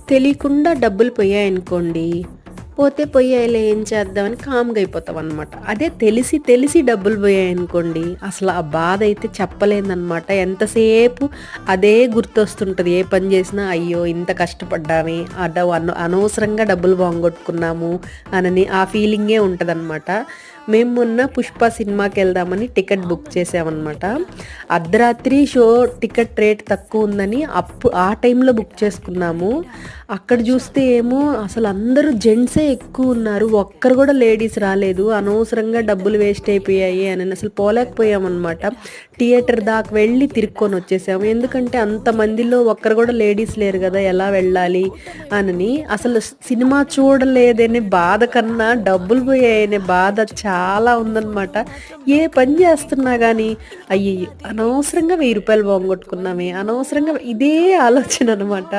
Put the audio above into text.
తెలియకుండా డబ్బులు పోయాయనుకోండి, పోతే పోయాయిలే ఏం చేద్దామని కామ్‌గా అయిపోతామనమాట. అదే తెలిసి తెలిసి డబ్బులు పోయాయనుకోండి, అసల ఆ బాధైతే చెప్పలేననమాట. ఎంతసేపు అదే గుర్తొస్తుంటది. ఏ పని చేసినా అయ్యో! ఇంత కష్టపడ్డామే, అనవసరంగా డబ్బులు పోగొట్టుకున్నాము అనని ఆ ఫీలింగే ఉంటదనమాట. మేము మొన్న 'పుష్ప' సినిమాకెళ్దామని టికెట్ బుక్ చేసామనమాట. అర్ధరాత్రి షో టికెట్ రేట్ తక్కువుందని ఆ టైంలో బుక్ చేసుకున్నాము. అక్కడ చూస్తే ఏమో అసలందరూ జెంట్సే ఎక్కువున్నారు. ఒక్కరు గూడా లేడీస్ రాలేదు. అనవసరంగా డబ్బులు వేస్ట్ అయిపోయాయి అనని అసలు పోలేకపోయామనమాట. థియేటర్ దాకా వెళ్ళి తిరుక్కొనొచ్చేసాము. ఎందుకంటే అంతమందిలో ఒక్కరు గూడా లేడీస్ లేరు గదా! ఎలా వెళ్ళాలి అనని. అసలు సినిమా చూడలేదనే బాధ కన్నా డబ్బులు పోయాయనే బాధ చాలా ఉందనమాట. ఏ పని జేస్తున్నా గానీ అయ్యయ్యో! అనవసరంగా రూ. 1000 పోగొట్టుకున్నామే, అనవసరంగా ఇదే ఆలోచననమాట.